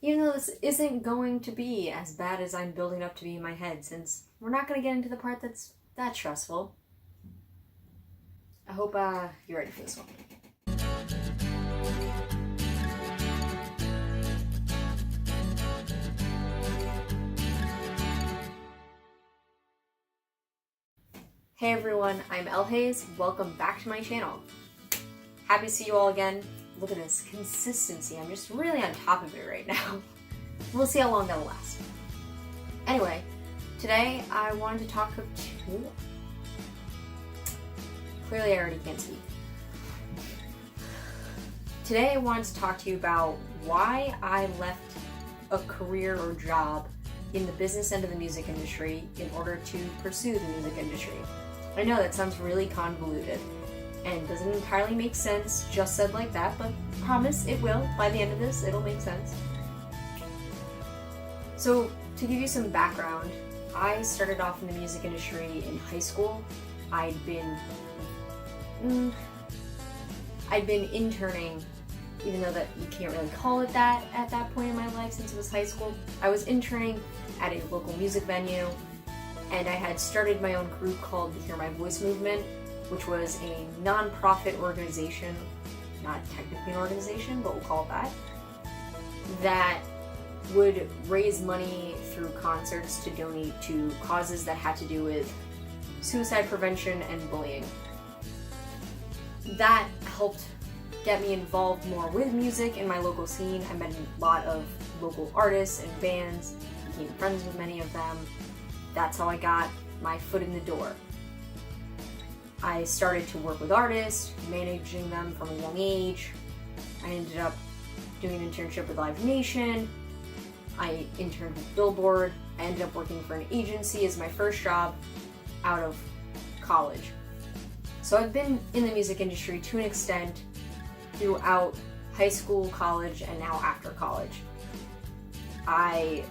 Even though this isn't going to be as bad as I'm building up to be in my head, since we're not going to get into the part that's that stressful. I hope you're ready for this one. Hey everyone, I'm Elle Hayes. Welcome back to my channel. Happy to see you all again. Look at this consistency. I'm just really on top of it right now. We'll see how long that'll last. Anyway, today I wanted to talk of two. Clearly I already can't speak. Today I wanted to talk to you about why I left a career or job in the business end of the music industry in order to pursue the music industry. I know that sounds really convoluted and doesn't entirely make sense just said like that, but promise it will. By the end of this, it'll make sense. So, to give you some background, I started off in the music industry in high school. I'd been interning, even though that you can't really call it that at that point in my life since it was high school. I was interning at a local music venue, and I had started my own group called the Hear My Voice Movement, which was a non-profit organization, not technically an organization, but we'll call it that would raise money through concerts to donate to causes that had to do with suicide prevention and bullying. That helped get me involved more with music in my local scene. I met a lot of local artists and bands, became friends with many of them. That's how I got my foot in the door. I started to work with artists, managing them from a young age. I ended up doing an internship with Live Nation. I interned with Billboard. I ended up working for an agency as my first job out of college. So I've been in the music industry to an extent throughout high school, college, and now after college. I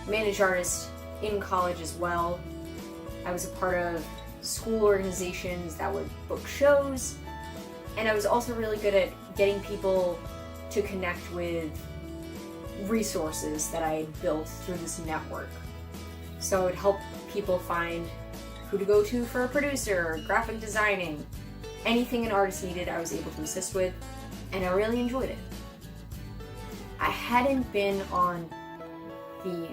managed artists in college as well. I was a part of school organizations that would book shows, and I was also really good at getting people to connect with resources that I had built through this network. So I would help people find who to go to for a producer, graphic designing, anything an artist needed I was able to assist with, and I really enjoyed it. I hadn't been on the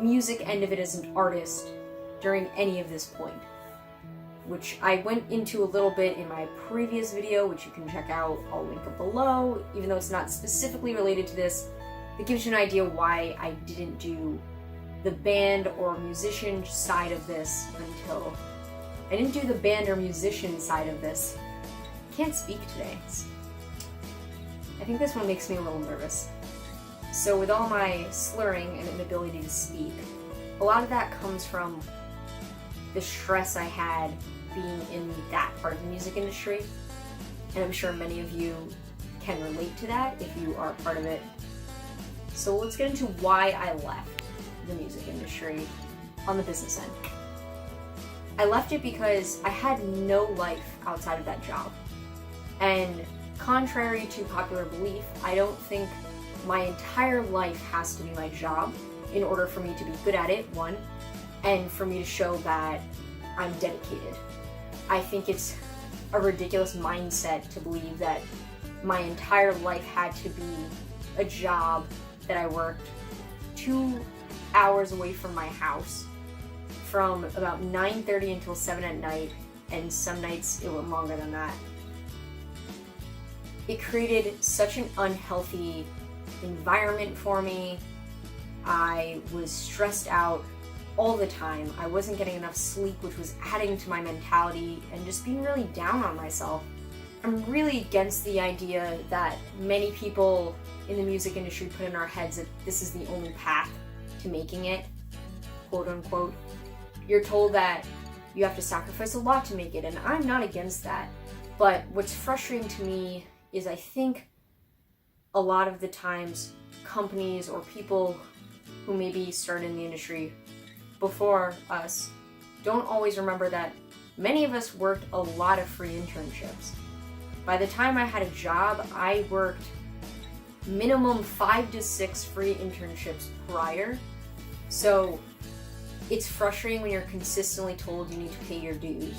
music end of it as an artist during any of this point, which I went into a little bit in my previous video, which you can check out. I'll link it below, even though it's not specifically related to this. It gives you an idea why I didn't do the band or musician side of this until I didn't do the band or musician side of this. Can't speak today. I think this one makes me a little nervous. So with all my slurring and inability to speak, a lot of that comes from the stress I had being in that part of the music industry. And I'm sure many of you can relate to that if you are a part of it. So let's get into why I left the music industry on the business end. I left it because I had no life outside of that job. And contrary to popular belief, I don't think my entire life has to be my job in order for me to be good at it, one, and for me to show that I'm dedicated. I think it's a ridiculous mindset to believe that my entire life had to be a job that I worked 2 hours away from my house from about 9:30 until 7 at night, and some nights it went longer than that. It created such an unhealthy environment for me. I was stressed out all the time. I wasn't getting enough sleep, which was adding to my mentality and just being really down on myself. I'm really against the idea that many people in the music industry put in our heads that this is the only path to making it, quote unquote. You're told that you have to sacrifice a lot to make it, and I'm not against that. But what's frustrating to me is I think a lot of the times companies or people who maybe started in the industry before us don't always remember that many of us worked a lot of free internships. By the time I had a job, I worked minimum 5 to 6 free internships prior. So it's frustrating when you're consistently told you need to pay your dues.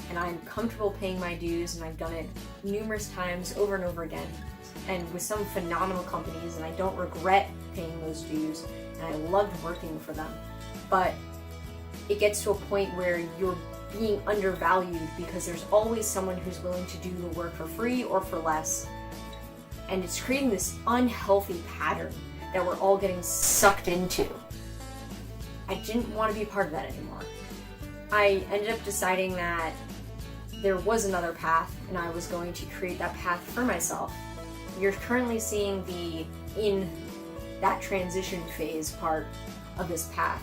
And I'm comfortable paying my dues, and I've done it numerous times over and over again, and with some phenomenal companies, and I don't regret paying those dues, and I loved working for them. But it gets to a point where you're being undervalued because there's always someone who's willing to do the work for free or for less. And it's creating this unhealthy pattern that we're all getting sucked into. I didn't want to be a part of that anymore. I ended up deciding that there was another path, and I was going to create that path for myself. You're currently seeing in that transition phase part of this path.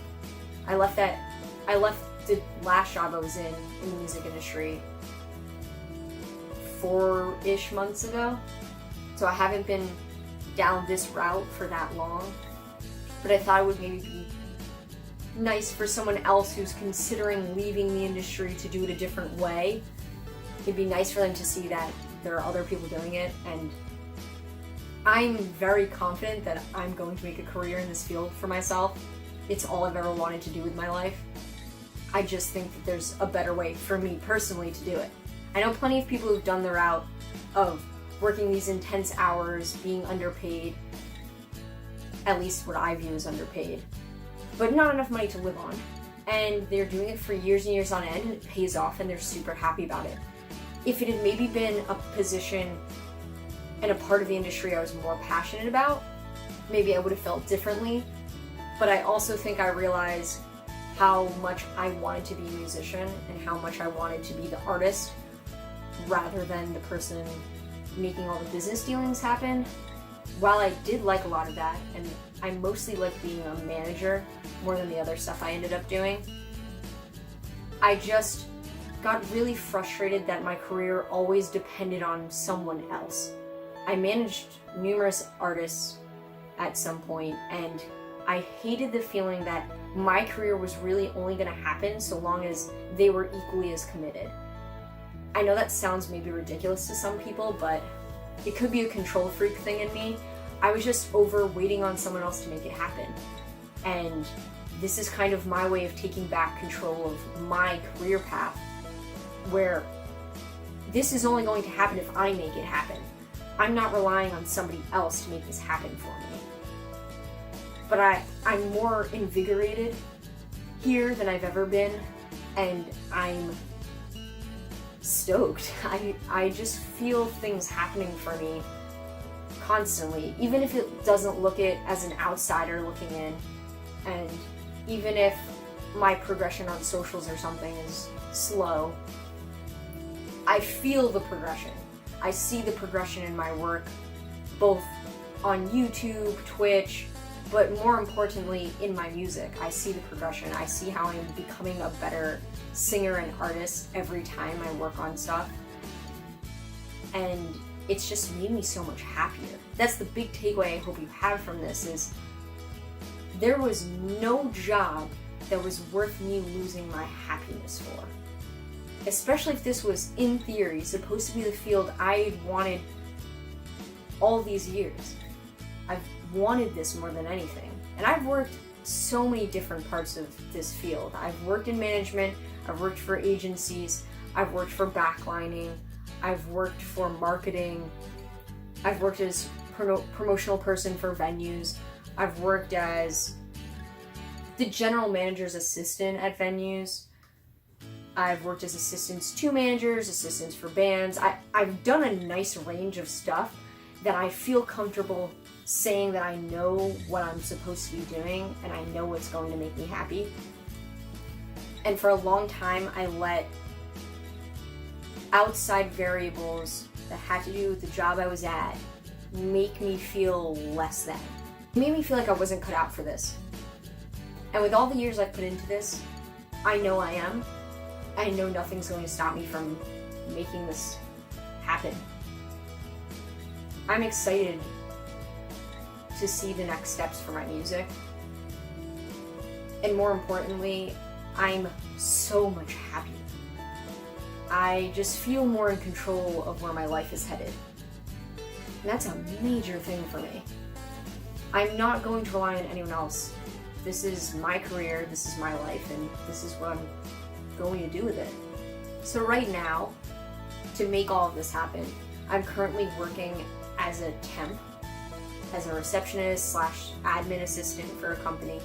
I left the last job I was in the music industry 4-ish months ago. So I haven't been down this route for that long, but I thought it would maybe be nice for someone else who's considering leaving the industry to do it a different way. It'd be nice for them to see that there are other people doing it, and I'm very confident that I'm going to make a career in this field for myself. It's all I've ever wanted to do with my life. I just think that there's a better way for me personally to do it. I know plenty of people who've done the route of working these intense hours, being underpaid, at least what I view as underpaid, but not enough money to live on. And they're doing it for years and years on end, and it pays off, and they're super happy about it. If it had maybe been a position and a part of the industry I was more passionate about, maybe I would have felt differently. But I also think I realized how much I wanted to be a musician and how much I wanted to be the artist rather than the person making all the business dealings happen. While I did like a lot of that, and I mostly like being a manager more than the other stuff I ended up doing, I just got really frustrated that my career always depended on someone else. I managed numerous artists at some point, and I hated the feeling that my career was really only going to happen so long as they were equally as committed. I know that sounds maybe ridiculous to some people, but it could be a control freak thing in me. I was just over waiting on someone else to make it happen. And this is kind of my way of taking back control of my career path, where this is only going to happen if I make it happen. I'm not relying on somebody else to make this happen for me. But I'm more invigorated here than I've ever been, and I'm stoked. I just feel things happening for me constantly, even if it doesn't look it as an outsider looking in, and even if my progression on socials or something is slow, I feel the progression. I see the progression in my work, both on YouTube, Twitch, but more importantly in my music. I see the progression. I see how I'm becoming a better singer and artist every time I work on stuff. And it's just made me so much happier. That's the big takeaway I hope you have from this, is there was no job that was worth me losing my happiness for. Especially if this was, in theory, supposed to be the field I wanted all these years. I've wanted this more than anything. And I've worked so many different parts of this field. I've worked in management, I've worked for agencies, I've worked for backlining, I've worked for marketing, I've worked as promotional person for venues, I've worked as the general manager's assistant at venues, I've worked as assistants to managers, assistants for bands. I've done a nice range of stuff that I feel comfortable saying that I know what I'm supposed to be doing and I know what's going to make me happy. And for a long time, I let outside variables that had to do with the job I was at make me feel less than. It made me feel like I wasn't cut out for this. And with all the years I've put into this, I know I am. I know nothing's going to stop me from making this happen. I'm excited to see the next steps for my music. And more importantly, I'm so much happier. I just feel more in control of where my life is headed. And that's a major thing for me. I'm not going to rely on anyone else. This is my career, this is my life, and this is what I'm going to do with it. So right now, to make all of this happen, I'm currently working as a temp, as a receptionist / admin assistant for a company.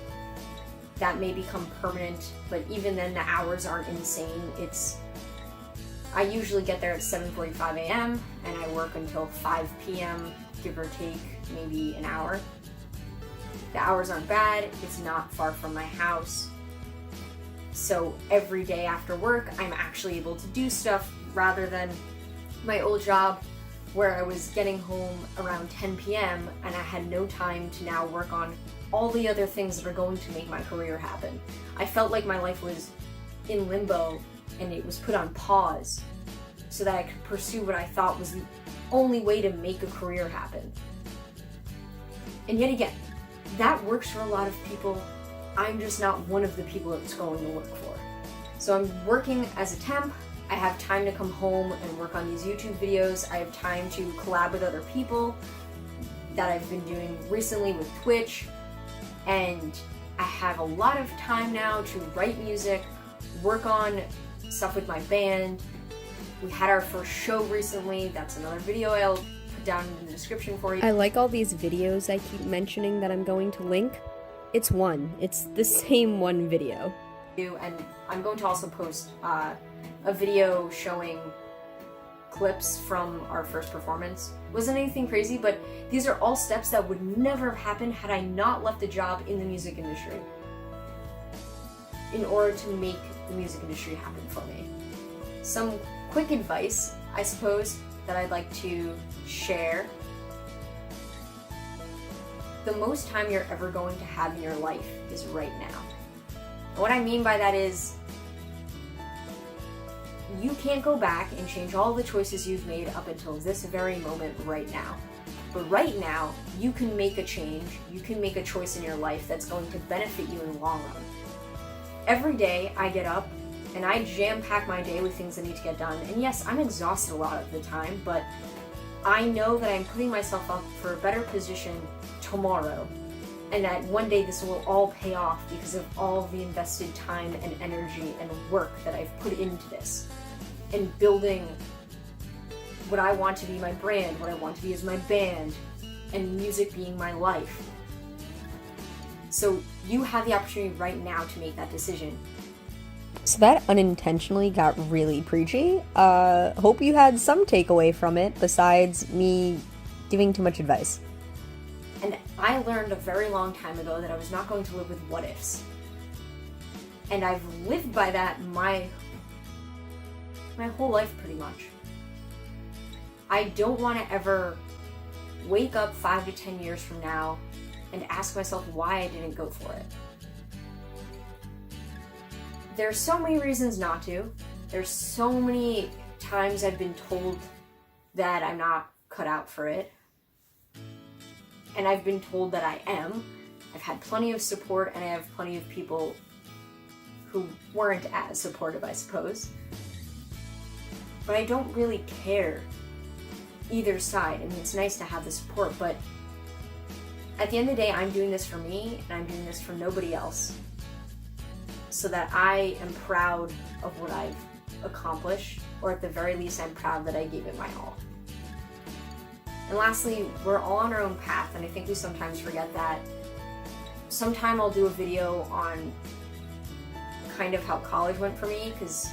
That may become permanent, but even then the hours aren't insane. I usually get there at 7:45 a.m. and I work until 5 p.m., give or take maybe an hour. The hours aren't bad, it's not far from my house. So every day after work, I'm actually able to do stuff rather than my old job where I was getting home around 10 p.m. and I had no time to now work on all the other things that are going to make my career happen. I felt like my life was in limbo and it was put on pause so that I could pursue what I thought was the only way to make a career happen. And yet again, that works for a lot of people. I'm just not one of the people it's going to work for. So I'm working as a temp. I have time to come home and work on these YouTube videos. I have time to collab with other people that I've been doing recently with Twitch. And I have a lot of time now to write music, work on stuff with my band. We had our first show recently. That's another video I'll put down in the description for you. I like all these videos I keep mentioning that I'm going to link. It's the same one video. And I'm going to also post a video showing clips from our first performance. Wasn't anything crazy, but these are all steps that would never have happened had I not left a job in the music industry in order to make the music industry happen for me. Some quick advice, I suppose, that I'd like to share. The most time you're ever going to have in your life is right now. And what I mean by that is, you can't go back and change all the choices you've made up until this very moment right now. But right now, you can make a change, you can make a choice in your life that's going to benefit you in the long run. Every day I get up and I jam-pack my day with things that need to get done. And yes, I'm exhausted a lot of the time, but I know that I'm putting myself up for a better position tomorrow, and that one day this will all pay off because of all the invested time and energy and work that I've put into this, and building what I want to be my brand, what I want to be as my band, and music being my life. So you have the opportunity right now to make that decision. So that unintentionally got really preachy. Hope you had some takeaway from it besides me giving too much advice. And I learned a very long time ago that I was not going to live with what ifs. And I've lived by that my whole life pretty much. I don't want to ever wake up 5 to 10 years from now and ask myself why I didn't go for it. There's so many reasons not to. There's so many times I've been told that I'm not cut out for it. And I've been told that I am. I've had plenty of support, and I have plenty of people who weren't as supportive, I suppose. But I don't really care either side. I mean, it's nice to have the support, but at the end of the day, I'm doing this for me, and I'm doing this for nobody else, so that I am proud of what I've accomplished, or at the very least, I'm proud that I gave it my all. And lastly, we're all on our own path, and I think we sometimes forget that. Sometime I'll do a video on kind of how college went for me, because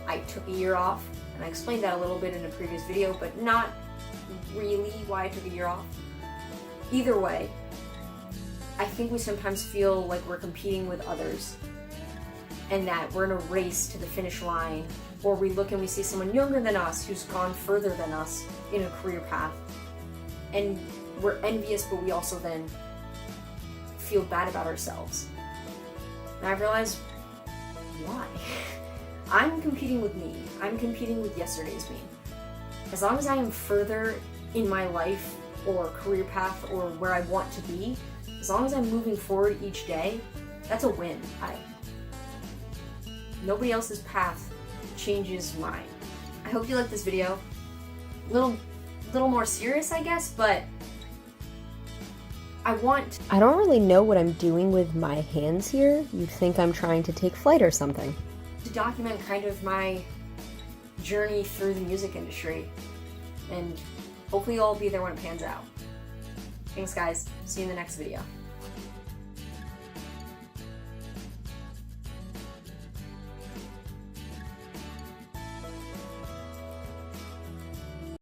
I took a year off, and I explained that a little bit in a previous video, but not really why I took a year off. Either way, I think we sometimes feel like we're competing with others, and that we're in a race to the finish line, or we look and we see someone younger than us who's gone further than us in a career path, and we're envious, but we also then feel bad about ourselves. And I realized, why? I'm competing with me. I'm competing with yesterday's me. As long as I am further in my life or career path or where I want to be, as long as I'm moving forward each day, that's a win. Nobody else's path changes mine. I hope you liked this video. Little little more serious, I guess, but I don't really know what I'm doing with my hands here. You'd think I'm trying to take flight or something. to document kind of my journey through the music industry, and hopefully I'll be there when it pans out. Thanks guys, see you in the next video.